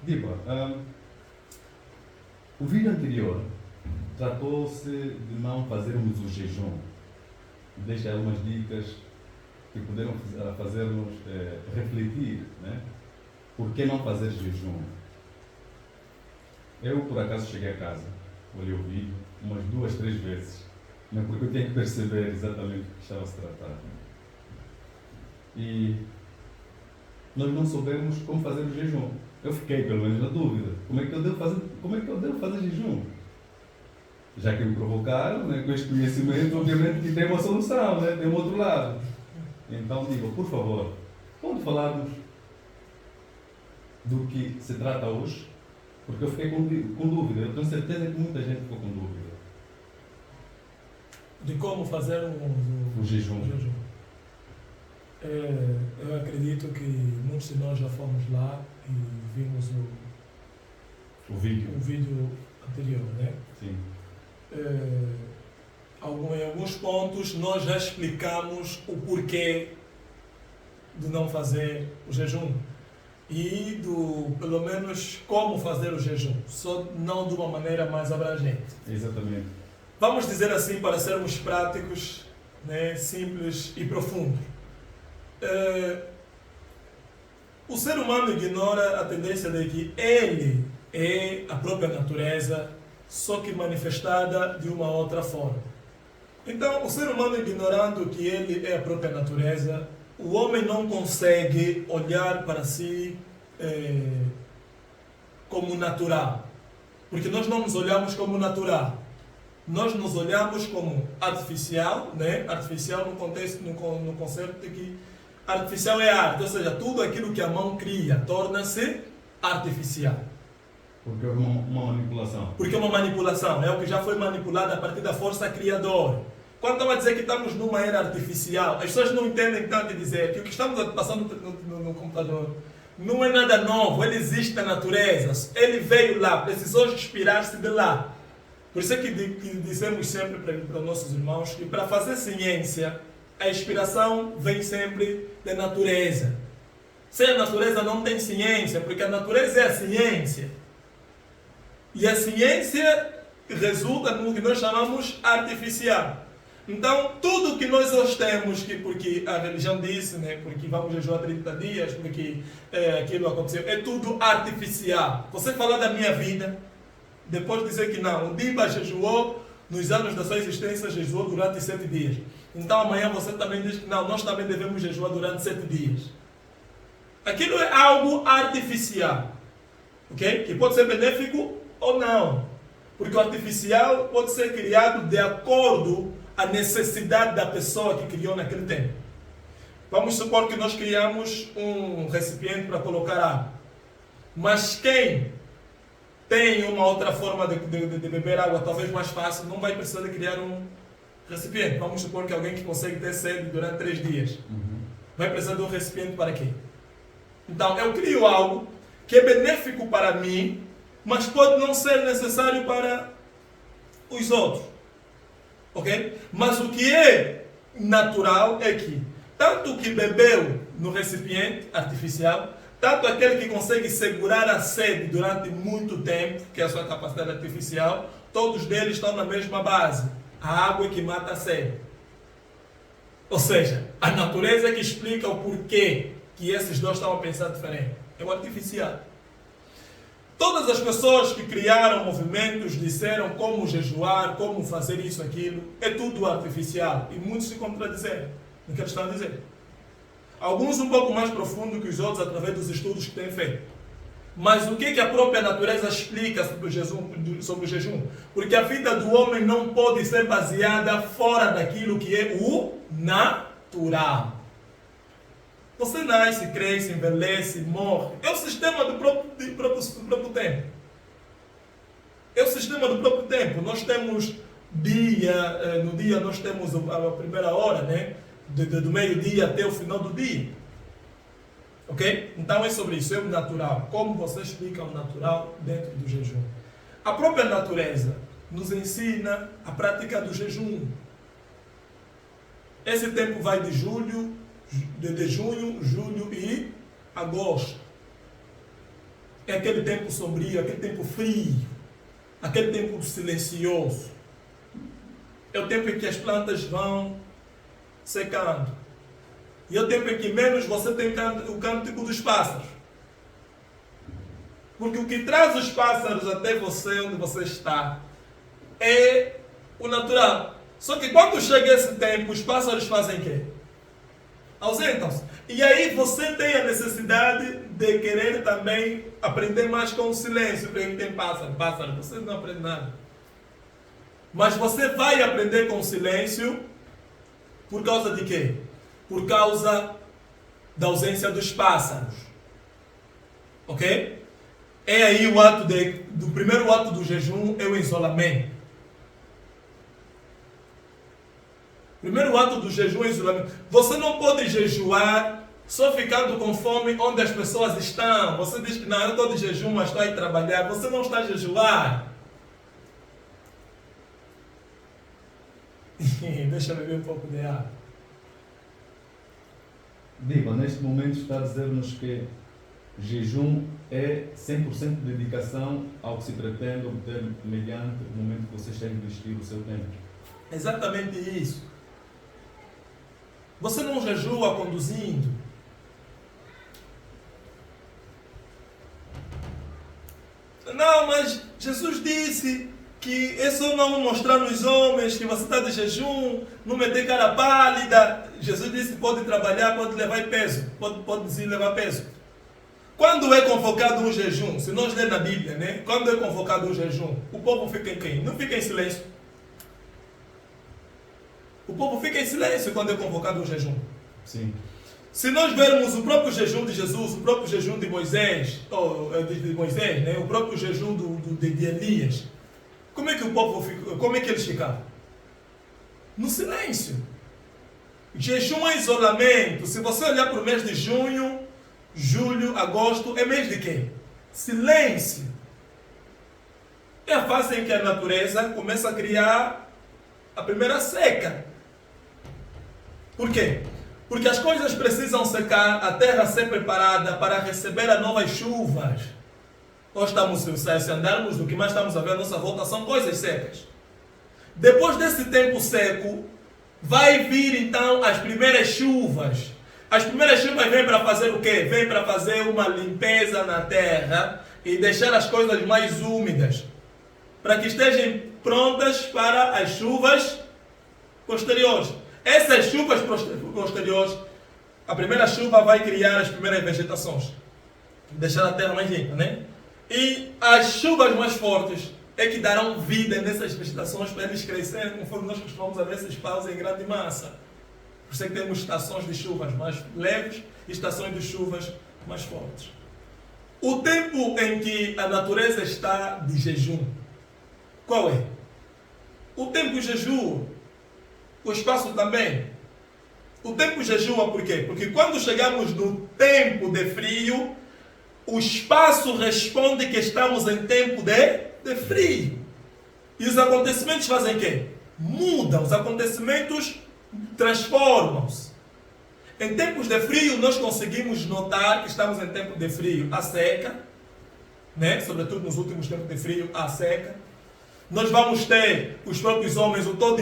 Diba, o vídeo anterior tratou-se de não fazermos o jejum. Deixa algumas dicas que poderão fazer-nos refletir, né? Por que não fazer jejum? Eu, por acaso, cheguei a casa, olhei o vídeo umas 2, 3 vezes, né? Porque eu tenho que perceber exatamente o que estava a se tratar. E nós não soubemos como fazer o jejum. Eu fiquei, pelo menos, na dúvida. Como é que eu devo fazer jejum? Já que me provocaram, né, com este conhecimento, obviamente que tem uma solução, né, tem um outro lado. Então digo, por favor, pode falar-nos do que se trata hoje? Porque eu fiquei com dúvida. Eu tenho certeza que muita gente ficou com dúvida. De como fazer o jejum. Eu acredito que muitos de nós já fomos lá e vimos o vídeo anterior, né? Sim. Em alguns pontos nós já explicamos o porquê de não fazer o jejum e pelo menos como fazer o jejum, só não de uma maneira mais abrangente. Exatamente. Vamos dizer assim, para sermos práticos, né, simples e profundos. O ser humano ignora a tendência de que ele é a própria natureza, só que manifestada de uma outra forma. Então, o ser humano ignorando que ele é a própria natureza, o homem não consegue olhar para si como natural. Porque nós não nos olhamos como natural. Nós nos olhamos como artificial, né? Artificial no contexto, no conceito de que artificial é arte, ou seja, tudo aquilo que a mão cria torna-se artificial. Porque é uma manipulação. Porque é uma manipulação, é o que já foi manipulado a partir da força criadora. Quando estão a dizer que estamos numa era artificial, as pessoas não entendem tanto de dizer que o que estamos passando no computador não é nada novo, ele existe na natureza, ele veio lá, precisou inspirar-se de lá. Por isso é que dizemos sempre para os nossos irmãos que para fazer ciência, a inspiração vem sempre da natureza. Sem a natureza não tem ciência, porque a natureza é a ciência. E a ciência resulta no que nós chamamos artificial. Então, tudo que nós hoje temos, porque a religião disse, né, porque vamos jejuar 30 dias, porque aquilo aconteceu, é tudo artificial. Você falar da minha vida, depois dizer que não, o Diba jejuou, nos anos da sua existência, jejuou durante 7 dias. Então amanhã você também diz que não, nós também devemos jejuar durante 7 dias. Aquilo é algo artificial, ok? Que pode ser benéfico ou não. Porque o artificial pode ser criado de acordo à necessidade da pessoa que criou naquele tempo. Vamos supor que nós criamos um recipiente para colocar água. Mas quem tem uma outra forma de beber água, talvez mais fácil, não vai precisar de criar um recipiente. Vamos supor que alguém que consegue ter sede durante 3 dias, vai precisar de um recipiente para quê? Então, eu crio algo que é benéfico para mim, mas pode não ser necessário para os outros. Ok? Mas o que é natural é que, tanto o que bebeu no recipiente artificial, tanto aquele que consegue segurar a sede durante muito tempo, que é a sua capacidade artificial, todos deles estão na mesma base. A água é que mata a sede. Ou seja, a natureza é que explica o porquê que esses dois estão a pensar diferente. É o artificial. Todas as pessoas que criaram movimentos disseram como jejuar, como fazer isso, aquilo. É tudo artificial. E muitos se contradizem no que eles estão a dizer. Alguns um pouco mais profundo que os outros através dos estudos que têm feito. Mas o que a própria natureza explica sobre o jejum? Porque a vida do homem não pode ser baseada fora daquilo que é o natural. Você nasce, cresce, envelhece, morre. É o sistema do próprio tempo. É o sistema do próprio tempo. Nós temos dia, no dia nós temos a primeira hora, né? Do meio-dia até o final do dia. Ok? Então é sobre isso, é o natural. Como você explica o natural dentro do jejum? A própria natureza nos ensina a prática do jejum. Esse tempo vai de junho, julho e agosto. é aquele tempo sombrio, aquele tempo frio, aquele tempo silencioso. É o tempo em que as plantas vão secando. E é o tempo em que menos você tem o cântico dos pássaros. Porque o que traz os pássaros até você, onde você está, é o natural. Só que quando chega esse tempo, os pássaros fazem o quê? Ausentam-se. E aí você tem a necessidade de querer também aprender mais com o silêncio. Porque tem pássaro, você não aprende nada. Mas você vai aprender com o silêncio por causa de quê? Por causa da ausência dos pássaros. Ok? É aí o ato do primeiro ato do jejum, é o isolamento. Primeiro ato do jejum é o isolamento. Você não pode jejuar só ficando com fome onde as pessoas estão. Você diz que não, eu estou de jejum, mas estou a ir trabalhar. Você não está a jejuar. Deixa eu beber um pouco de água. Diva, neste momento está a dizer-nos que jejum é 100% de dedicação ao que se pretende obter mediante o momento que você está a investir o seu tempo. Exatamente isso. Você não jejua conduzindo. Não, mas Jesus disse que é só não mostrar nos homens que você está de jejum, não meter cara pálida. Jesus disse que pode trabalhar, pode levar peso, pode sim levar peso. Quando é convocado um jejum, se nós ler na Bíblia, né? Quando é convocado um jejum, o povo fica em quem? Não fica em silêncio. O povo fica em silêncio quando é convocado um jejum. Sim. Se nós vermos o próprio jejum de Jesus, o próprio jejum de Moisés, né? O próprio jejum de Elias, como é que o povo fica, como é que eles ficavam? No silêncio. Jejum é isolamento. Se você olhar para o mês de junho, julho, agosto, é mês de quê? Silêncio. É a fase em que a natureza começa a criar a primeira seca. Por quê? Porque as coisas precisam secar, a terra ser preparada para receber as novas chuvas. Nós estamos, se andarmos, o que mais estamos a ver à nossa volta são coisas secas. Depois desse tempo seco, vai vir então as primeiras chuvas. As primeiras chuvas vêm para fazer o quê? Vêm para fazer uma limpeza na terra e deixar as coisas mais úmidas, para que estejam prontas para as chuvas posteriores. Essas chuvas posteriores, a primeira chuva vai criar as primeiras vegetações, deixar a terra mais limpa, né? E as chuvas mais fortes é que darão vida nessas vegetações para eles crescerem, conforme nós costumamos ver esses paus em grande massa. Por isso é que temos estações de chuvas mais leves e estações de chuvas mais fortes. O tempo em que a natureza está de jejum, qual é? O tempo jejua, o espaço também. O tempo jejua por quê? Porque quando chegamos no tempo de frio, o espaço responde que estamos em tempo de frio. E os acontecimentos fazem o quê? Mudam, os acontecimentos transformam-se. Em tempos de frio, nós conseguimos notar que estamos em tempo de frio. A seca, né? Sobretudo nos últimos tempos de frio, a seca. Nós vamos ter os próprios homens, o tom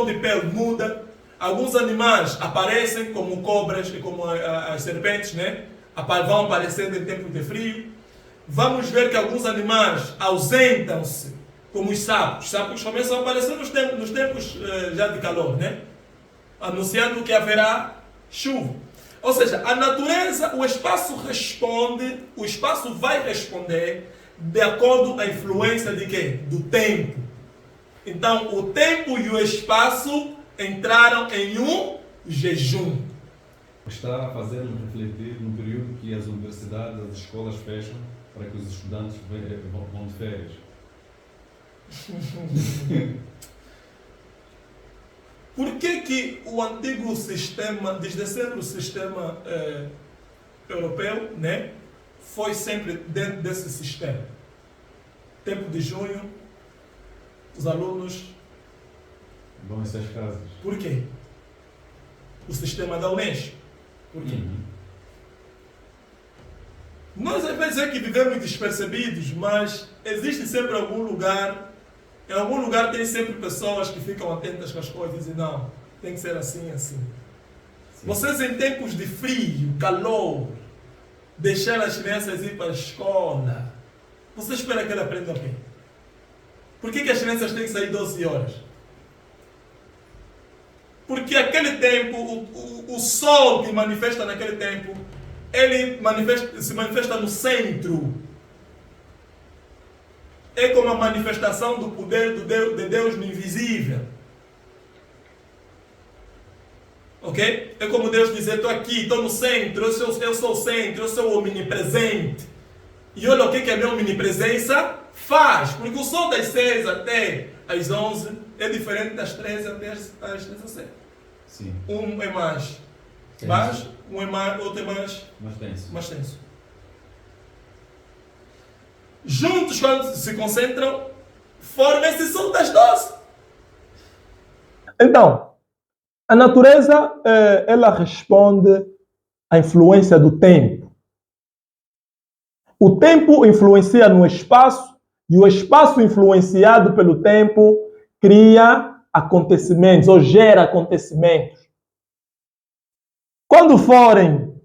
de pele muda. Alguns animais aparecem, como cobras e como as serpentes, né? Vão aparecendo em tempo de frio. Vamos ver que alguns animais ausentam-se, como os sapos. Os sapos começam a aparecer nos tempos já de calor, né? Anunciando que haverá chuva. Ou seja, a natureza, o espaço responde, o espaço vai responder de acordo com a influência de quê? Do tempo. Então, o tempo e o espaço entraram em um jejum. Está a fazer-nos refletir no período que as universidades, as escolas fecham para que os estudantes vão de férias. Por que o antigo sistema, desde sempre o sistema europeu, né, foi sempre dentro desse sistema? Tempo de junho, os alunos Vão em suas casas. Por quê? O sistema da Unesco. Por quê? Nós às vezes é que vivemos despercebidos, mas existe sempre algum lugar, em algum lugar tem sempre pessoas que ficam atentas com as coisas e dizem, não, tem que ser assim, assim. Sim. Vocês em tempos de frio, calor, deixar as crianças ir para a escola, você espera que ele aprenda o quê? Por que as crianças têm que sair 12 horas? Porque aquele tempo, o sol que manifesta naquele tempo, ele se manifesta no centro. É como a manifestação do poder de Deus no invisível. Ok? É como Deus dizer, estou aqui, estou no centro, eu sou o centro, eu sou o omnipresente. E olha o que a minha omnipresença faz. Porque o sol das 6 até às 11 é diferente das 13 até às 17. Sim. Um é mais baixo, outro é mais tenso. Juntos, quando se concentram, formam esse sol das 12. Então, a natureza, ela responde à influência do tempo. O tempo influencia no espaço e o espaço influenciado pelo tempo cria acontecimentos ou gera acontecimentos. Quando forem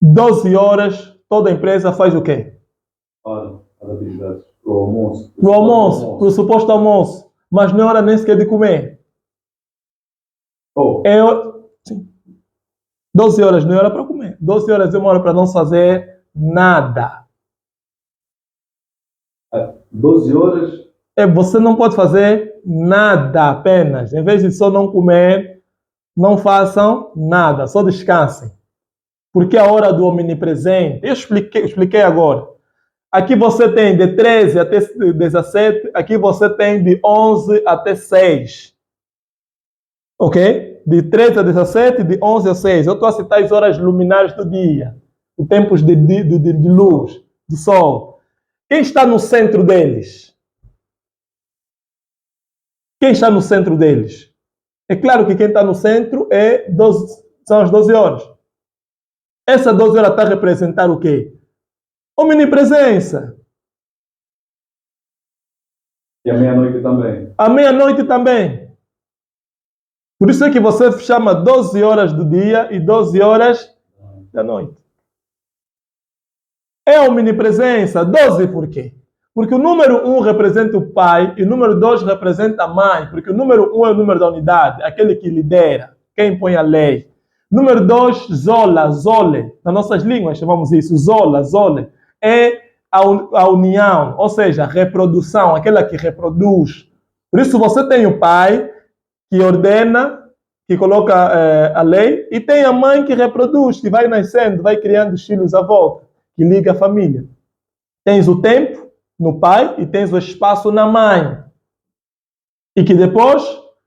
12 horas, toda a empresa faz o quê? Para atividades. Para o almoço. Para o almoço, para o suposto almoço. Mas não é hora nem sequer de comer. Oh. Sim. 12 horas não é hora para comer. 12 horas é uma hora para não fazer nada. 12 horas? Você não pode fazer nada apenas. Em vez de só não comer, não façam nada, só descansem. Porque é a hora do omnipresente. Eu expliquei agora. Aqui você tem de 13 até 17, aqui você tem de 11 até 6. Ok? De 13 a 17, de 11 a 6. Eu estou a citar as horas luminares do dia. Os tempos de luz, do sol. Quem está no centro deles? Quem está no centro deles? É claro que quem está no centro são as 12 horas. Essa 12 horas está a representar o quê? Omnipresença. E a meia-noite também. A meia-noite também. Por isso é que você chama 12 horas do dia e 12 horas da noite. É a omnipresença. 12 por quê? Porque o número 1 representa o pai e o número 2 representa a mãe. Porque o número 1 é o número da unidade, aquele que lidera, quem impõe a lei. Número 2, zola, zole. Nas nossas línguas chamamos isso, zola, zole. É a união, ou seja, a reprodução, aquela que reproduz. Por isso você tem o pai que ordena, que coloca a lei, e tem a mãe que reproduz, que vai nascendo, vai criando os filhos à volta, que liga a família. Tens o tempo no pai e tens o espaço na mãe. E que depois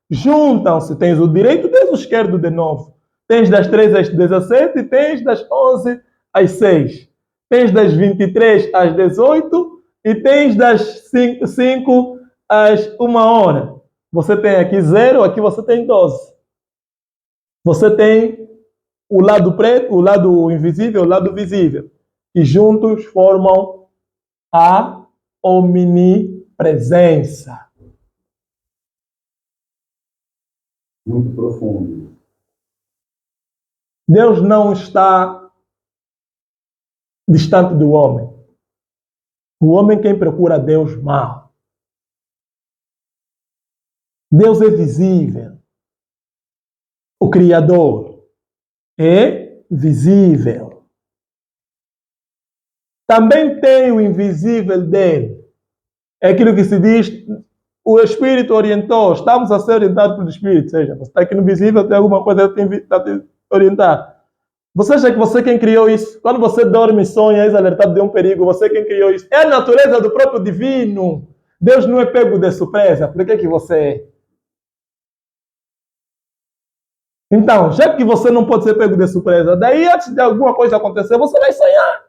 juntam-se. Tens o direito, tens o esquerdo de novo. Tens das 13 às 17 e tens das 11 às 6. Tens das 23 às 18 e tens das 5 às 1 hora. Você tem aqui 0, aqui você tem 12. Você tem o lado preto, o lado invisível, o lado visível. E juntos formam a omnipresença. Muito profundo. Deus não está distante do homem. O homem é quem procura Deus mal. Deus é visível. O Criador é visível. Também tem o invisível dele. É aquilo que se diz, o Espírito orientou, estamos a ser orientados pelo Espírito. Ou seja, você está aqui no visível, tem alguma coisa que está a te orientar. Você acha que você quem criou isso? Quando você dorme e sonha, és alertado de um perigo, você quem criou isso? É a natureza do próprio divino. Deus não é pego de surpresa. Por que você é? Então, já que você não pode ser pego de surpresa, daí antes de alguma coisa acontecer, você vai sonhar.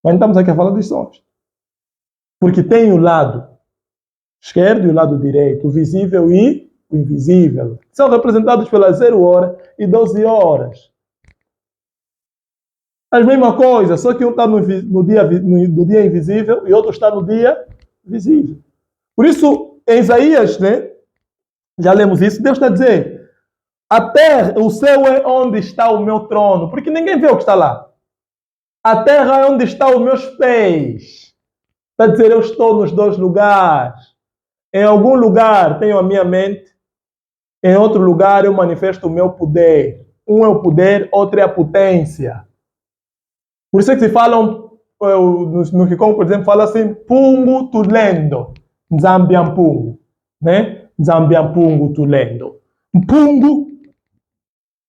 Mas não estamos aqui a falar dos sonhos. Porque tem o lado esquerdo e o lado direito, o visível e o invisível. São representados pelas 0 hora e 12 horas. A mesma coisa, só que um está no dia invisível e outro está no dia visível. Por isso, em Isaías, né, já lemos isso, Deus está a dizer, a terra, o céu é onde está o meu trono, porque ninguém vê o que está lá. A terra é onde estão os meus pés. Está a dizer, eu estou nos dois lugares. Em algum lugar tenho a minha mente, em outro lugar eu manifesto o meu poder. Um é o poder, outro é a potência. Por isso é que se falam, no Kikongo, por exemplo, fala assim, Pungu tulendo, Nzambiampungu, né? Nzambiampungu tulendo. Pungu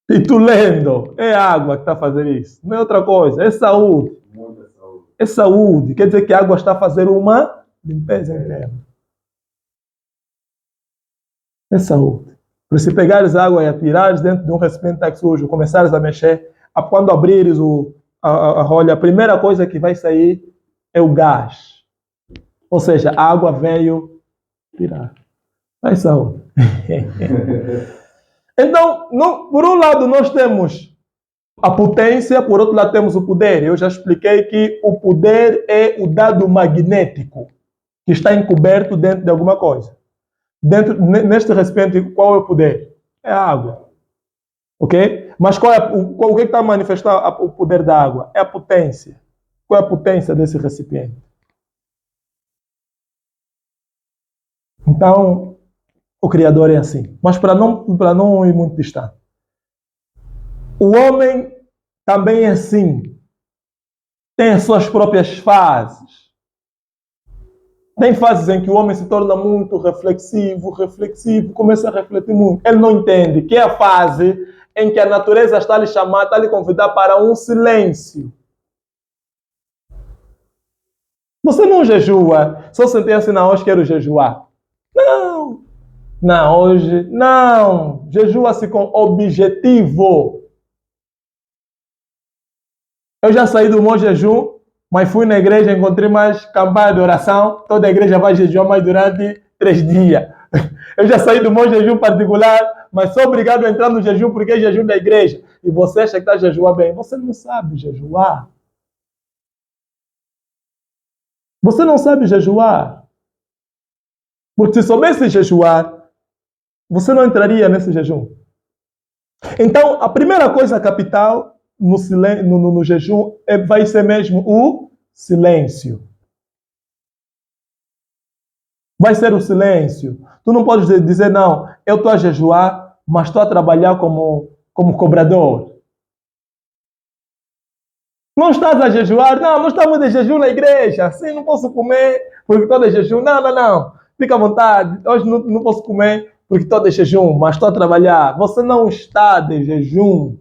e tulendo. É água que está a fazer isso. Não é outra coisa, é saúde. É saúde. Quer dizer que a água está a fazer uma limpeza interna. É saúde. Por se pegares água e atirares dentro de um recipiente sujo, começares a mexer, quando abrires a rolha, a primeira coisa que vai sair é o gás. Ou seja, a água veio tirar. É saúde. Então, por um lado, nós temos a potência, por outro lado, temos o poder. Eu já expliquei que o poder é o dado magnético que está encoberto dentro de alguma coisa. Neste recipiente, qual é o poder? É a água. Ok? Mas o que está a manifestar o poder da água? É a potência. Qual é a potência desse recipiente? Então, o Criador é assim. Mas para não ir muito distante. O homem também é assim. Tem as suas próprias fases. Tem fases em que o homem se torna muito reflexivo, começa a refletir muito. Ele não entende que é a fase em que a natureza está a lhe chamar, está a lhe convidar para um silêncio. Você não jejua, só sentei assim, não, hoje quero jejuar. Não, hoje, não. Jejua-se com objetivo. Eu já saí do meu jejum, mas fui na igreja, encontrei mais campanha de oração. Toda a igreja vai jejuar mais durante 3 dias. Eu já saí do meu jejum particular, mas sou obrigado a entrar no jejum porque é jejum da igreja. E você acha que está a jejuar bem? Você não sabe jejuar. Você não sabe jejuar. Porque se soubesse jejuar, você não entraria nesse jejum. Então, a primeira coisa capital no jejum vai ser mesmo o silêncio. Vai ser o silêncio. Tu não podes dizer, não, eu estou a jejuar, mas estou a trabalhar como cobrador. Não estás a jejuar? Não estamos de jejum na igreja. Assim não posso comer porque estou de jejum. Não. Fica à vontade. Hoje não posso comer porque estou de jejum, mas estou a trabalhar. Você não está de jejum.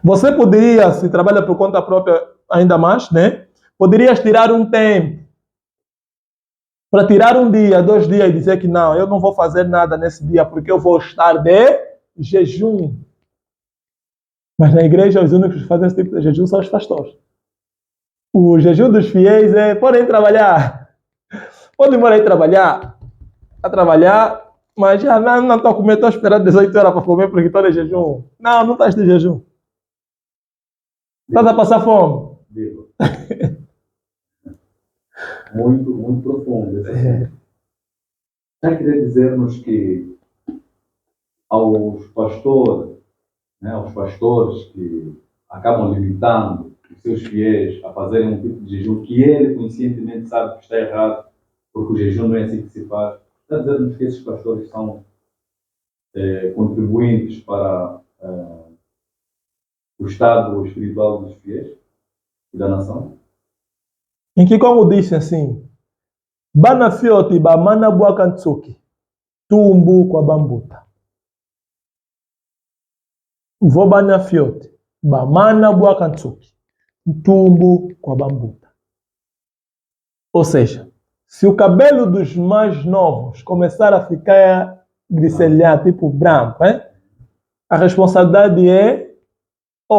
Você poderia, se trabalha por conta própria ainda mais, né? Poderias tirar um tempo para tirar 1 dia, 2 dias e dizer que não, eu não vou fazer nada nesse dia porque eu vou estar de jejum. Mas na igreja os únicos que fazem esse tipo de jejum são os pastores. O jejum dos fiéis é, podem trabalhar. Podem morar aí trabalhar. A trabalhar, mas já não estou a comer, estou esperando 18 horas para comer porque estou de jejum. Não estás de jejum. Estás a passar fome. Muito profundo. Está querer dizer-nos que aos pastores que acabam limitando os seus fiéis a fazerem um tipo de jejum que ele conscientemente sabe que está errado, porque o jejum não é assim que se faz. Está a dizer-nos que esses pastores são contribuintes para o estado espiritual dos fiéis e da nação? Em que, como disse assim, Bana fioti ba mana buakantsuki, tumbu kwa bambuta. Vou bana fioti ba mana buakantsuki, tumbu kwa bambuta. Ou seja, se o cabelo dos mais novos começar a ficar griselhado, tipo branco, a responsabilidade é,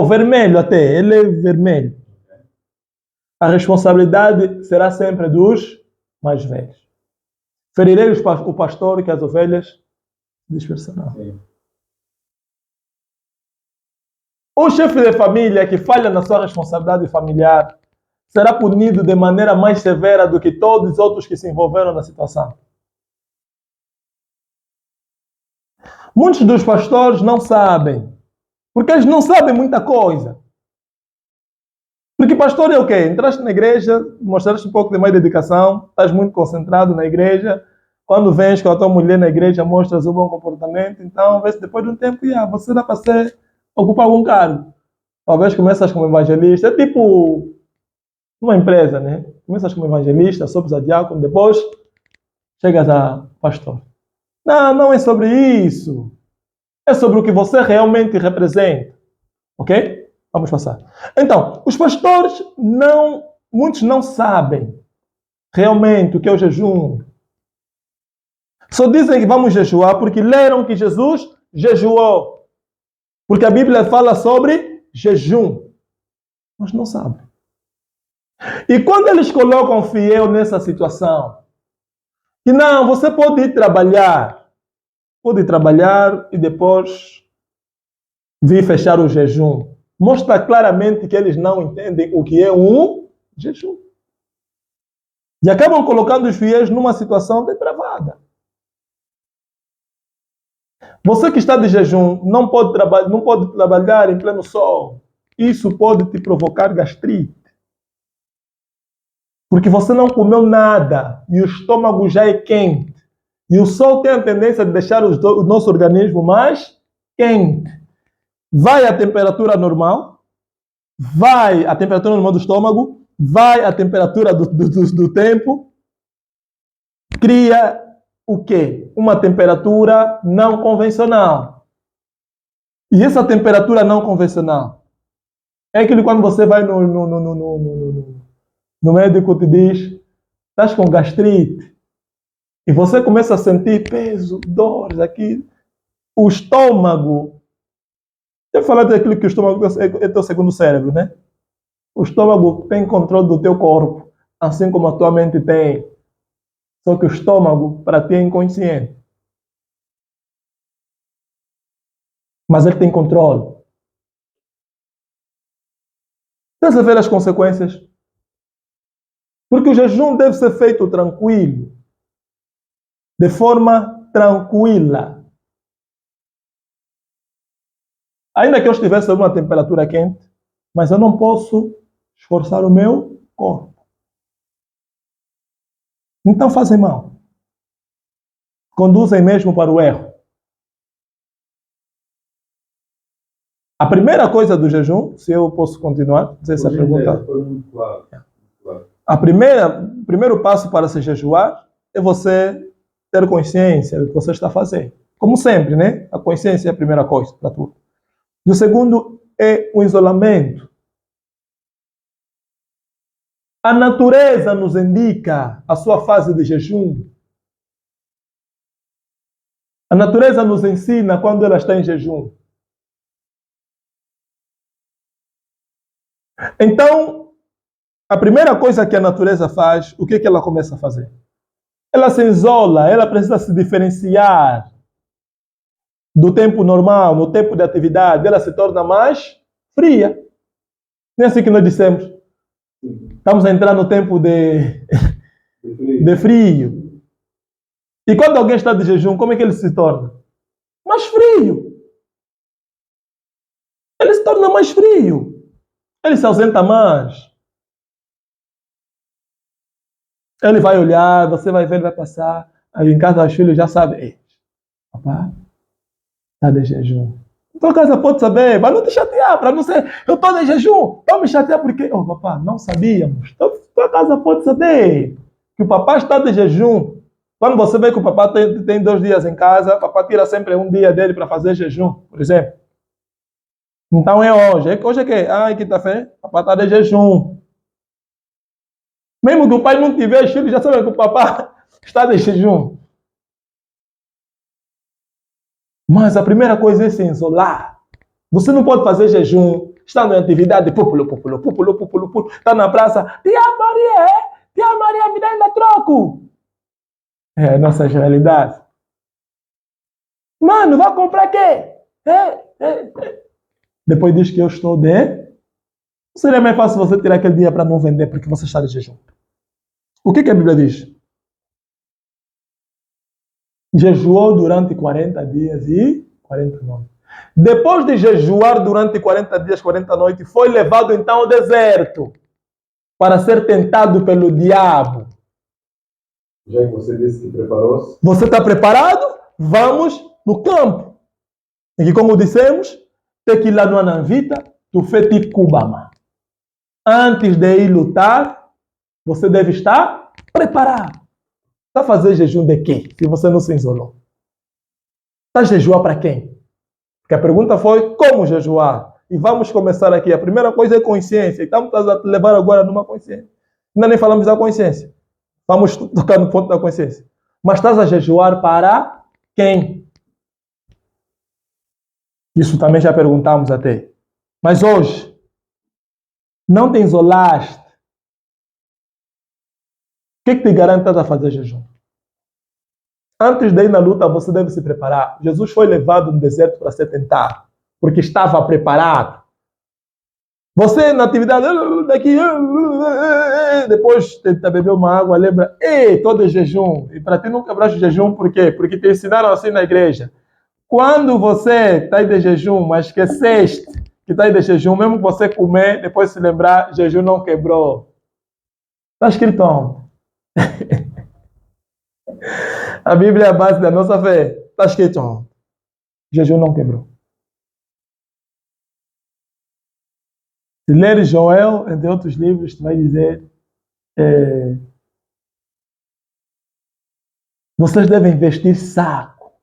vermelho até, ele é vermelho. A responsabilidade será sempre dos mais velhos. Ferirei o pastor que as ovelhas dispersarão. O chefe de família que falha na sua responsabilidade familiar será punido de maneira mais severa do que todos os outros que se envolveram na situação. Muitos dos pastores não sabem, porque eles não sabem muita coisa. Porque pastor é o quê? Entraste na igreja, mostraste um pouco de mais dedicação, estás muito concentrado na igreja. Quando vens com a tua mulher na igreja, mostras um bom comportamento. Então, depois de um tempo, você dá para ocupar algum cargo. Talvez começas como evangelista. É tipo uma empresa, né? Começas como evangelista, sobes a diácono, depois chegas a pastor. Não, não é sobre isso. É sobre o que você realmente representa. Ok? Vamos passar. Então, os pastores muitos não sabem realmente o que é o jejum. Só dizem que vamos jejuar porque leram que Jesus jejuou. Porque a Bíblia fala sobre jejum. Mas não sabem. E quando eles colocam o fiel nessa situação, que não, você pode ir trabalhar e depois vir fechar o jejum. Mostra claramente que eles não entendem o que é um jejum. E acabam colocando os fiéis numa situação depravada. Você que está de jejum não pode trabalhar em pleno sol. Isso pode te provocar gastrite. Porque você não comeu nada e o estômago já é quente. E o sol tem a tendência de deixar o nosso organismo mais quente. Vai a temperatura normal, vai a temperatura normal do estômago, vai a temperatura do tempo, cria o quê? Uma temperatura não convencional. E essa temperatura não convencional é aquilo quando você vai no médico e te diz, estás com gastrite, e você começa a sentir peso, dores aqui, o estômago. Eu falei daquilo que o estômago é teu segundo cérebro, né? O estômago tem controle do teu corpo, assim como a tua mente tem. Só que o estômago, para ti, é inconsciente. Mas ele tem controle. Estás a ver as consequências? Porque o jejum deve ser feito tranquilo. De forma tranquila. Ainda que eu estivesse a uma temperatura quente, mas eu não posso esforçar o meu corpo. Então fazem mal. Conduzem mesmo para o erro. A primeira coisa do jejum, se eu posso continuar, dizer essa pergunta. Foi muito claro. O primeiro passo para se jejuar é você ter consciência do que você está fazendo. Como sempre, né? A consciência é a primeira coisa para tudo. E o segundo é o isolamento. A natureza nos indica a sua fase de jejum. A natureza nos ensina quando ela está em jejum. Então, a primeira coisa que a natureza faz, o que ela começa a fazer? Ela se isola, ela precisa se diferenciar do tempo normal, no tempo de atividade, ela se torna mais fria. Não é assim que nós dissemos. Estamos a entrar no tempo de frio. E quando alguém está de jejum, como é que ele se torna? Mais frio. Ele se torna mais frio. Ele se ausenta mais. Ele vai olhar, você vai ver, ele vai passar. Aí em casa os filhos já sabem. Ei, papai, está de jejum. Tua casa pode saber, mas não te chatear, para não ser, eu estou de jejum, não me chatear porque, papai, não sabíamos. Tua casa pode saber que o papai está de jejum. Quando você vê que o papai tem 2 dias em casa, o papai tira sempre um dia dele para fazer jejum, por exemplo. Então é hoje. Hoje é que? Quinta-feira, o papai está de jejum. Mesmo que o pai não tiver, os filhos já sabem que o papai está de jejum. Mas a primeira coisa é se isolar. Você não pode fazer jejum, está em atividade, pupulo, está na praça, tia Maria, me dá ainda troco. É a nossa realidade. Mano, vai comprar quê? Depois diz que eu estou de... Não seria mais fácil você tirar aquele dia para não vender porque você está de jejum? O que a Bíblia diz? Jejuou durante 40 dias e 40 noites. Depois de jejuar durante 40 dias, 40 noites, foi levado então ao deserto para ser tentado pelo diabo. Já que você disse que preparou-se. Você está preparado? Vamos no campo. E que, como dissemos, tem que ir lá no Ananvita, tu feti Kubama. Antes de ir lutar, você deve estar preparado. Está a fazer jejum de quê? Se você não se isolou. Está a jejuar para quem? Porque a pergunta foi como jejuar. E vamos começar aqui. A primeira coisa é consciência. Então, estamos a te levar agora numa consciência. Ainda nem falamos da consciência. Vamos tocar no ponto da consciência. Mas estás a jejuar para quem? Isso também já perguntamos até. Mas hoje, não te isolaste. O que te garante que estás a fazer jejum? Antes de ir na luta, você deve se preparar. Jesus foi levado no deserto para ser tentado, porque estava preparado. Você, na atividade, daqui, depois tenta beber uma água, lembra, ei, todo é jejum. E para ti não quebraste o jejum, por quê? Porque te ensinaram assim na igreja. Quando você está de jejum, mas esqueceste que está de jejum, mesmo que você comer, depois se lembrar, jejum não quebrou. Está escrito onde? A Bíblia é a base da nossa fé. Está escrito onde? Jejum não quebrou. Se ler Joel, entre outros livros, tu vai dizer vocês devem vestir saco,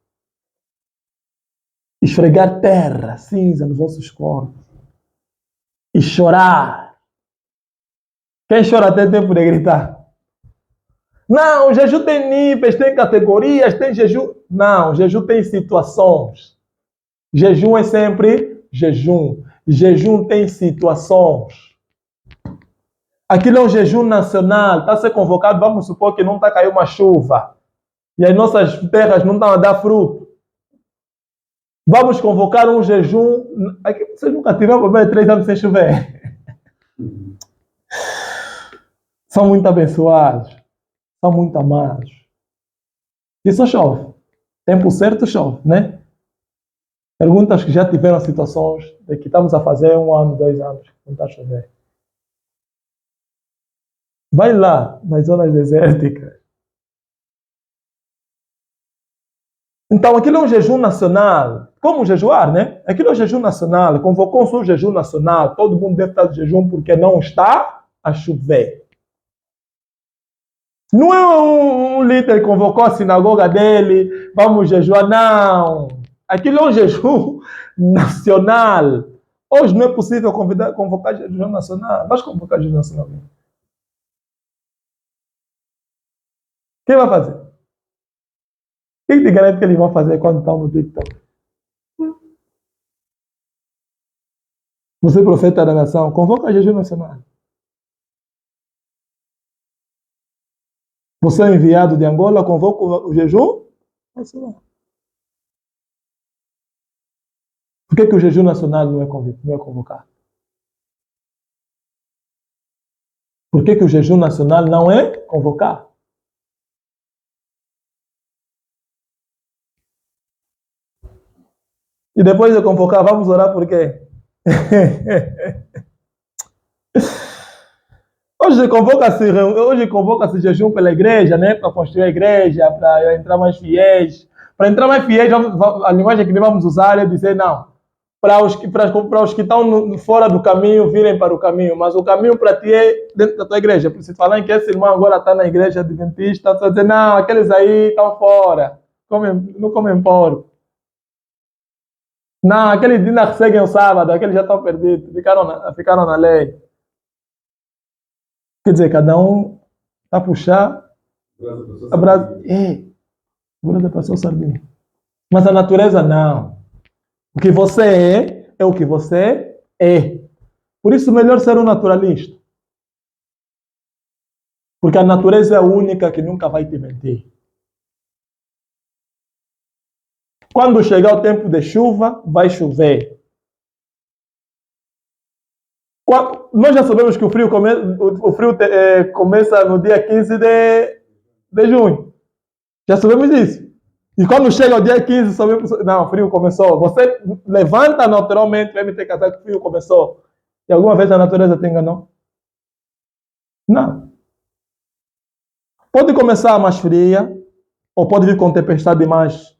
esfregar terra, cinza nos vossos corpos e chorar. Quem chora tem tempo de gritar. Não, o jejum tem níveis, tem categorias, tem jejum. Não, jejum tem situações. Jejum é sempre jejum. Jejum tem situações. Aquilo é um jejum nacional. Está a ser convocado, vamos supor que não está caindo uma chuva. E as nossas terras não estão a dar fruto. Vamos convocar um jejum. Aqui, vocês nunca tiveram problema de 3 anos sem chover. São muito abençoados. São muito amados. E só chove. Tempo certo chove, né? Perguntas que já tiveram situações de que estamos a fazer 1 ano, 2 anos, não está a chover. Vai lá, nas zonas desérticas. Então, aquilo é um jejum nacional. Como jejuar, né? Aquilo é um jejum nacional. Convocou-se um jejum nacional. Todo mundo deve estar de jejum porque não está a chover. Não é um líder que convocou a sinagoga dele, vamos jejuar, não. Aquilo é um jejum nacional. Hoje não é possível convocar jejum nacional. Vais convocar jejum nacional. Quem vai fazer? Quem te garante que eles vão fazer quando estão no TikTok? Você, profeta da nação, convoca jejum nacional. Você é enviado de Angola, convoca o jejum nacional. Por que o jejum nacional não é convocado? Por que o jejum nacional não é convocado? E depois de convocar, vamos orar por quê? Hoje convoca-se jejum pela igreja, né? Para construir a igreja, para entrar mais fiéis. Para entrar mais fiéis, a linguagem que nós vamos usar é dizer não. Para os que estão fora do caminho, virem para o caminho. Mas o caminho para ti é dentro da tua igreja. Por isso, falar que esse irmão agora está na igreja adventista, está a dizer, não, aqueles aí estão fora. Não comem porco. Não, aqueles ainda seguem o sábado, aqueles já estão perdidos. Ficaram na lei. Quer dizer, cada um está a puxar a brasa. Brasa passou sardinha. Mas a natureza não. O que você é o que você é. Por isso, melhor ser um naturalista. Porque a natureza é a única que nunca vai te mentir. Quando chegar o tempo de chuva, vai chover. Nós já sabemos que o frio, começa no dia 15 de junho. Já sabemos disso. E quando chega o dia 15, sabemos... Não, o frio começou. Você levanta naturalmente, vai me ter que que o frio começou. E alguma vez a natureza te enganou? Não. Pode começar mais fria, ou pode vir com tempestade mais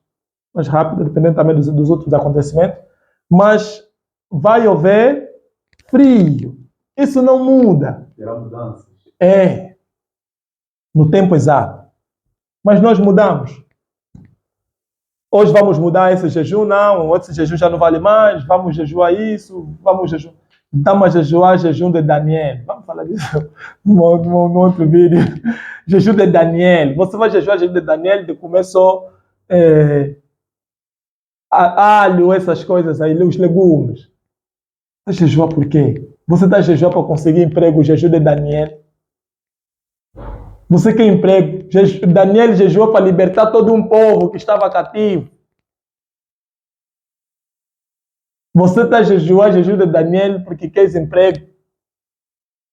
rápida, dependendo também dos outros acontecimentos, mas vai haver frio. Isso não muda. Terá mudanças. É. No tempo exato. Mas nós mudamos. Hoje vamos mudar esse jejum, não. Esse jejum já não vale mais. Vamos jejuar isso. Vamos jejuar. Estamos a jejuar jejum de Daniel. Vamos falar disso num outro vídeo. Jejum de Daniel. Você vai jejuar jejum de Daniel de comer só alho, essas coisas aí, os legumes. Você jejua por quê? Você está jejuar para conseguir emprego, o jejum de Daniel? Você quer emprego? Daniel jejuou para libertar todo um povo que estava cativo. Você está jejuar jejum de Daniel porque quer emprego?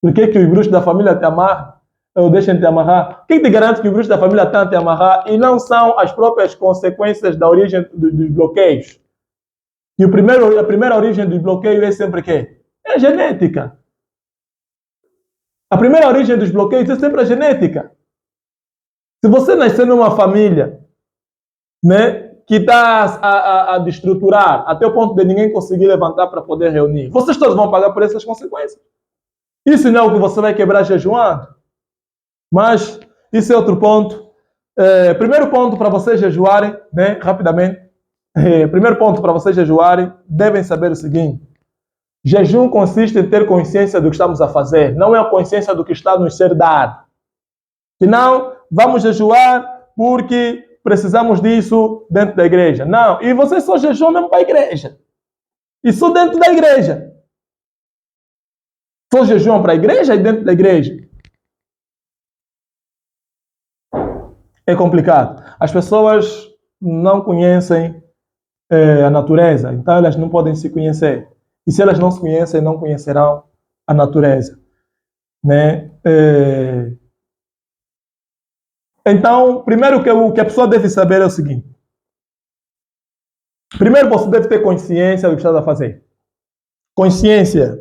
Por que os bruxos da família te amarram? Ou deixam te amarrar? Quem te garante que os bruxos da família estão a te amarrar e não são as próprias consequências da origem dos bloqueios? E a primeira origem dos bloqueios é sempre o quê? É a genética. A primeira origem dos bloqueios é sempre a genética. Se você nascer numa família, né, que está a destruturar até o ponto de ninguém conseguir levantar para poder reunir, vocês todos vão pagar por essas consequências. Isso não é o que você vai quebrar jejuando. Mas isso é outro ponto. Primeiro ponto para vocês jejuarem, né, rapidamente. Primeiro ponto para vocês jejuarem, devem saber o seguinte. Jejum consiste em ter consciência do que estamos a fazer, não é a consciência do que está nos ser dado. Senão, vamos jejuar porque precisamos disso dentro da igreja. Não, e vocês só jejuam mesmo para a igreja. E só dentro da igreja. Só jejuam para a igreja e dentro da igreja. É complicado. As pessoas não conhecem a natureza, então elas não podem se conhecer. E se elas não se conhecem, não conhecerão a natureza. Né? Então, primeiro o que a pessoa deve saber é o seguinte. Primeiro, você deve ter consciência do que está a fazer. Consciência.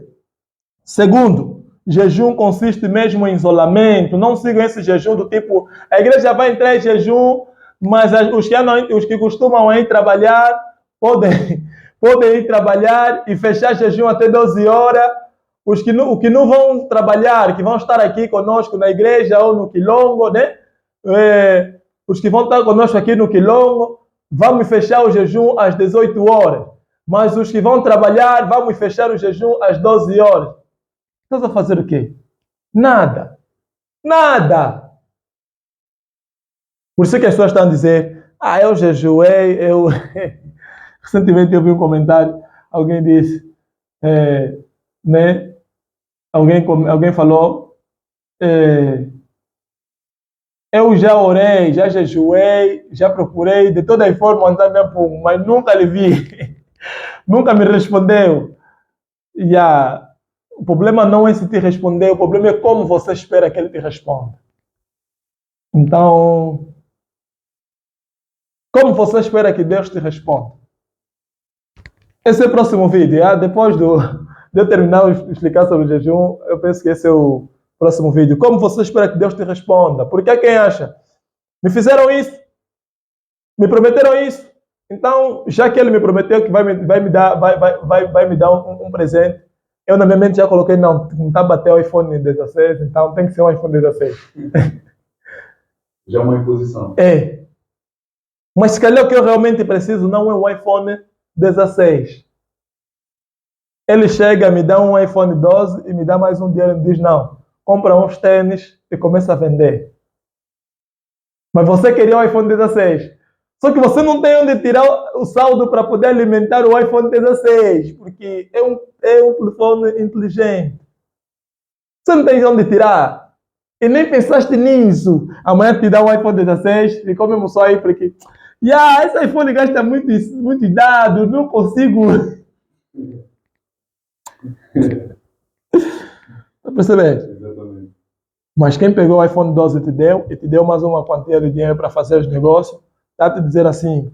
Segundo, jejum consiste mesmo em isolamento. Não sigam esse jejum do tipo, a igreja vai entrar em jejum, mas os que costumam ir trabalhar podem ir trabalhar e fechar jejum até 12 horas. Os que não vão trabalhar, que vão estar aqui conosco na igreja ou no quilombo, né? Os que vão estar conosco aqui no quilombo, vamos fechar o jejum às 18 horas. Mas os que vão trabalhar, vamos fechar o jejum às 12 horas. Estás a fazer o quê? Nada. Nada. Por isso que as pessoas estão a dizer, eu jejuei, Recentemente eu vi um comentário, alguém disse, né? Alguém falou, eu já orei, já jejuei, já procurei de toda forma andar mesmo, mas nunca lhe vi, nunca me respondeu. O problema não é se te responder, o problema é como você espera que ele te responda. Então, como você espera que Deus te responda? Esse é o próximo vídeo. Depois de eu terminar de explicar sobre o jejum, eu penso que esse é o próximo vídeo. Como você espera que Deus te responda? Porque há quem acha, me fizeram isso, me prometeram isso, então, já que ele me prometeu que vai me dar um presente, eu na minha mente já coloquei, não está a bater o iPhone 16, então tem que ser um iPhone 16. Já é uma imposição. Mas se calhar o que eu realmente preciso não é um iPhone 16. Ele chega, me dá um iPhone 12 e me dá mais um dinheiro e me diz, não, compra uns tênis e começa a vender. Mas você queria um iPhone 16. Só que você não tem onde tirar o saldo para poder alimentar o iPhone 16, porque é um telefone inteligente. Você não tem onde tirar. E nem pensaste nisso. Amanhã te dá um iPhone 16, ficou mesmo só aí, porque esse iPhone gasta muitos dados, não consigo. Está a perceber? Exatamente. Mas quem pegou o iPhone 12 e te deu mais uma quantia de dinheiro para fazer os negócios, está a te dizer assim,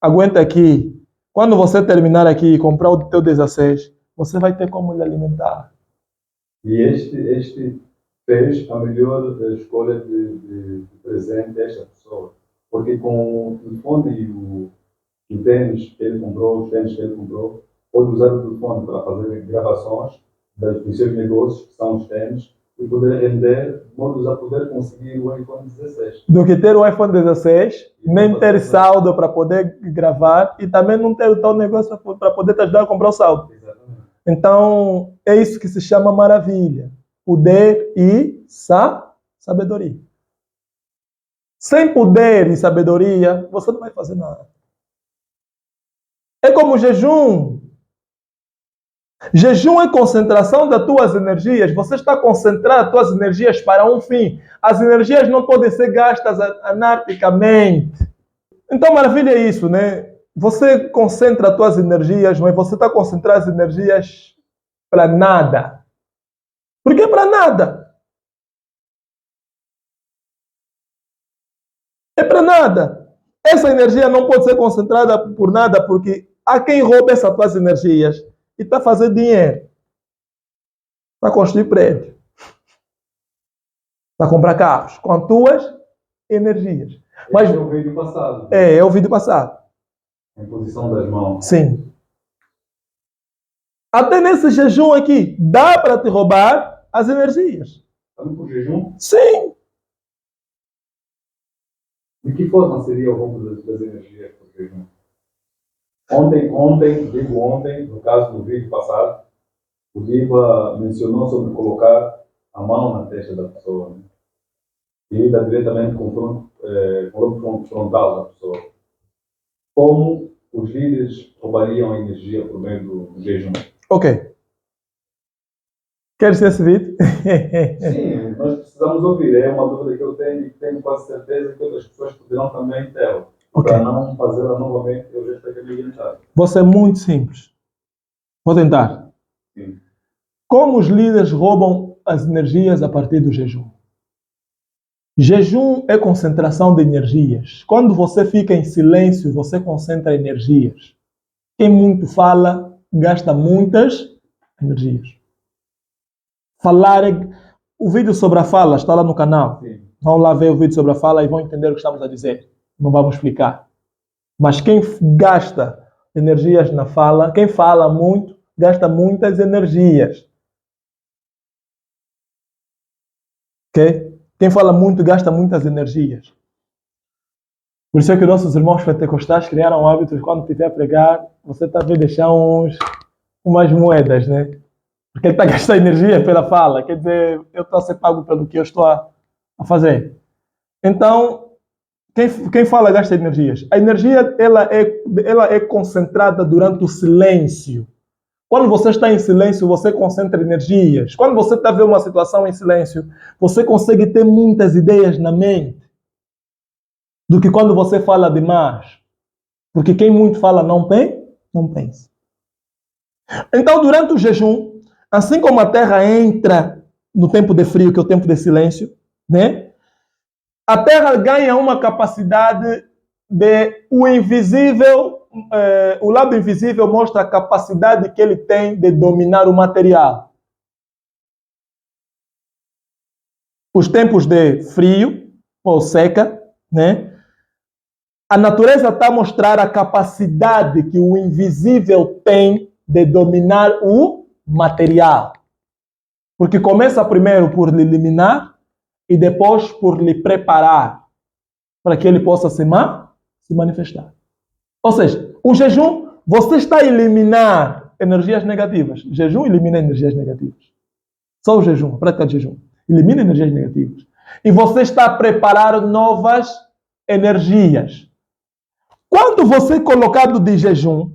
aguenta aqui. Quando você terminar aqui e comprar o teu 16, você vai ter como lhe alimentar. E este fez a melhor escolha de presente desta pessoa. Porque com o telefone e o tênis que ele comprou, os tênis que ele comprou, pode usar o telefone para fazer gravações dos seus negócios, que são os tênis, e poder render, de modo a poder conseguir o iPhone 16. Do que ter o iPhone 16, nem ter saldo para poder gravar e também não ter o tal negócio para poder te ajudar a comprar o saldo. Exatamente. Então, é isso que se chama maravilha. Poder e sabedoria. Sem poder e sabedoria, você não vai fazer nada. É como jejum. Jejum é concentração das tuas energias. Você está concentrando as tuas energias para um fim. As energias não podem ser gastas anarquicamente. Então, maravilha é isso, né? Você concentra as tuas energias, mas você está concentrando as energias para nada. Por que para nada? É para nada. Essa energia não pode ser concentrada por nada, porque há quem rouba essas tuas energias e está fazendo dinheiro. Para construir prédio. Para comprar carros. Com as tuas energias. Mas Este é o vídeo passado. é o vídeo passado. Em posição das mãos. Sim. Até nesse jejum aqui, dá para te roubar as energias. Estamos por jejum? Sim. De que forma seria o roubo das energias por jejum? Ontem, no caso do vídeo passado, o Diva mencionou sobre colocar a mão na testa da pessoa, né? E dá diretamente com o confronto frontal da pessoa. Como os líderes roubariam a energia por meio do jejum? Ok. Queres ver esse vídeo? Sim, nós precisamos ouvir. É uma dúvida que eu tenho e tenho quase certeza que outras pessoas poderão também ter. Ok. Para não fazê-la novamente, eu já estou aqui orientado. Vou ser muito simples. Vou tentar. Sim. Como os líderes roubam as energias a partir do jejum? Jejum é concentração de energias. Quando você fica em silêncio, você concentra energias. Quem muito fala, gasta muitas energias. Falar é... O vídeo sobre a fala está lá no canal. Sim. Vão lá ver o vídeo sobre a fala e vão entender o que estamos a dizer. Não vamos explicar. Mas quem gasta energias na fala, quem fala muito, gasta muitas energias. Ok? Quem fala muito, gasta muitas energias. Por isso é que nossos irmãos pentecostais criaram hábitos, quando estiver a pregar, você está a ver deixar umas moedas, né? Porque ele está a gastar energia pela fala. Quer dizer, eu estou a ser pago pelo que eu estou a fazer. Então, quem fala gasta energias. A energia ela é concentrada durante o silêncio. Quando você está em silêncio, você concentra energias. Quando você está vendo uma situação em silêncio, você consegue ter muitas ideias na mente do que quando você fala demais. Porque quem muito fala não pensa. Então, durante o jejum, assim como a terra entra no tempo de frio, que é o tempo de silêncio, né? A terra ganha uma capacidade de o invisível, o lado invisível mostra a capacidade que ele tem de dominar o material. Os tempos de frio ou seca, né? A natureza está a mostrar a capacidade que o invisível tem de dominar o material. Porque começa primeiro por lhe eliminar e depois por lhe preparar para que ele possa se manifestar. Ou seja, o jejum, você está a eliminar energias negativas. O jejum elimina energias negativas. Só o jejum, a prática de jejum, elimina energias negativas. E você está a preparar novas energias. Quando você é colocado de jejum,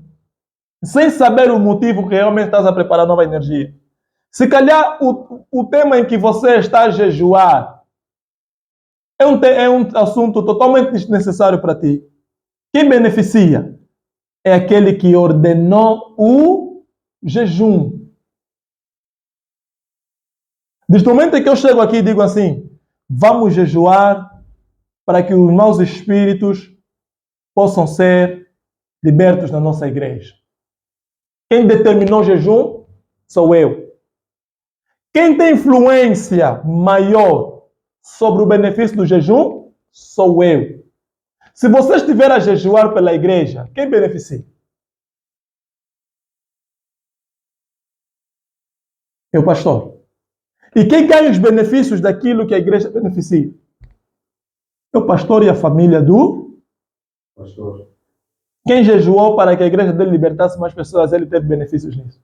sem saber o motivo que realmente estás a preparar nova energia, se calhar o tema em que você está a jejuar é um assunto totalmente desnecessário para ti. Quem beneficia é aquele que ordenou o jejum. Desde o momento em que eu chego aqui e digo assim, vamos jejuar para que os maus espíritos possam ser libertos na nossa igreja. Quem determinou o jejum sou eu. Quem tem influência maior sobre o benefício do jejum sou eu. Se você estiver a jejuar pela igreja, quem beneficia? É o pastor. E quem ganha os benefícios daquilo que a igreja beneficia? É o pastor e a família do pastor. Quem jejuou para que a igreja dele libertasse mais pessoas, ele teve benefícios nisso.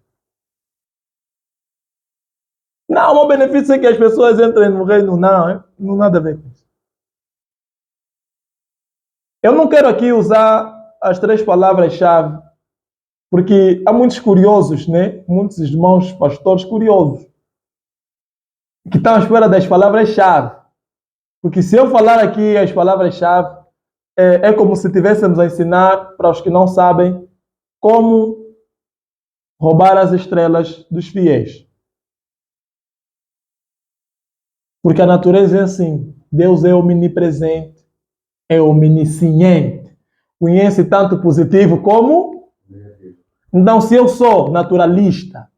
Não, o benefício é que as pessoas entrem no reino, não, não nada a ver com isso. Eu não quero aqui usar as 3 palavras-chave, porque há muitos curiosos, né? Muitos irmãos pastores curiosos, que estão à espera das palavras-chave. Porque se eu falar aqui as palavras-chave, é como se estivéssemos a ensinar para os que não sabem como roubar as estrelas dos fiéis. Porque a natureza é assim. Deus é omnipresente, é omnisciente. Conhece tanto positivo como... Então, se eu sou naturalista,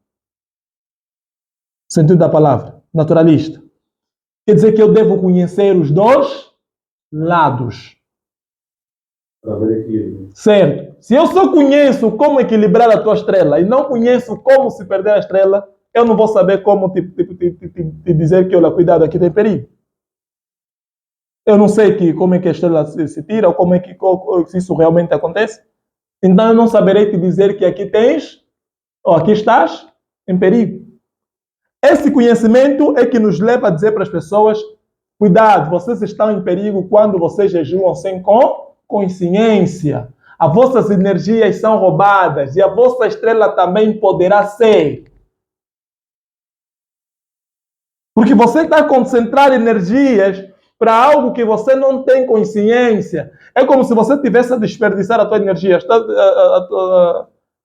sentido da palavra, naturalista, quer dizer que eu devo conhecer os 2 lados. Para ver equilíbrio. Certo. Se eu só conheço como equilibrar a tua estrela e não conheço como se perder a estrela, eu não vou saber como te dizer que, olha, cuidado, aqui tem perigo. Eu não sei como é que a estrela se tira ou como é que se isso realmente acontece. Então eu não saberei te dizer que aqui tens, ou aqui estás, em perigo. Esse conhecimento é que nos leva a dizer para as pessoas, cuidado, vocês estão em perigo quando vocês jejuam sem consciência. As vossas energias são roubadas e a vossa estrela também poderá ser. Porque você está a concentrar energias para algo que você não tem consciência. É como se você tivesse a desperdiçar a tua energia,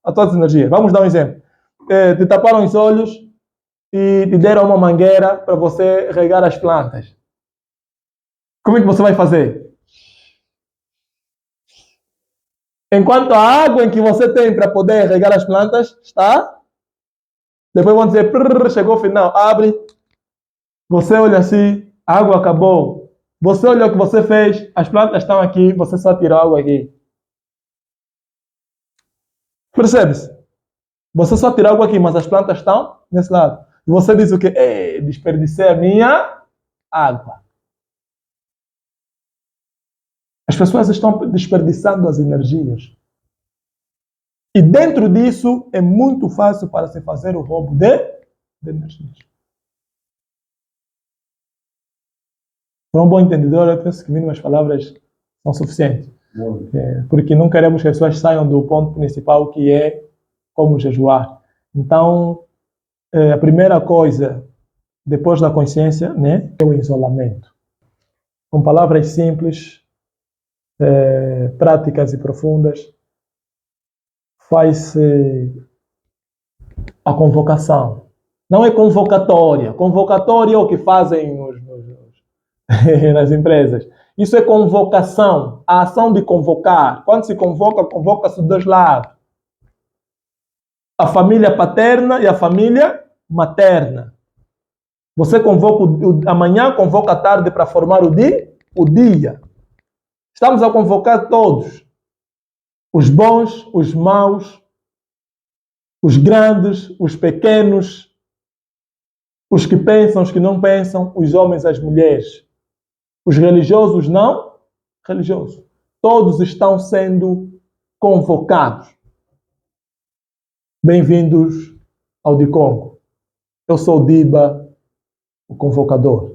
a tua energia. Vamos dar um exemplo. Te taparam os olhos e te deram uma mangueira para você regar as plantas. Como é que você vai fazer? Enquanto a água em que você tem para poder regar as plantas está, depois vão dizer, chegou o final, abre, você olha assim, a água acabou. Você olha o que você fez, as plantas estão aqui, você só tirou a água aqui. Percebe-se? Você só tirou a água aqui, mas as plantas estão nesse lado. E você diz o quê? Desperdicei a minha água. As pessoas estão desperdiçando as energias. E dentro disso é muito fácil para se fazer o roubo de energias. Para um bom entendedor, eu penso que mínimas palavras são suficientes. Porque não queremos que as pessoas saiam do ponto principal, que é como jejuar. Então, a primeira coisa, depois da consciência, né, é o isolamento. Com palavras simples, práticas e profundas, faz-se a convocação. Não é convocatória. Convocatória é o que fazem nas empresas. Isso é convocação, a ação de convocar. Quando se convoca, convoca-se dos 2 lados. A família paterna e a família materna. Você convoca amanhã, convoca a tarde para formar o dia. Estamos a convocar todos. Os bons, os maus, os grandes, os pequenos, os que pensam, os que não pensam, os homens, as mulheres. Os religiosos, não religiosos. Todos estão sendo convocados. Bem-vindos ao Dicongo. Eu sou o Diba, o convocador.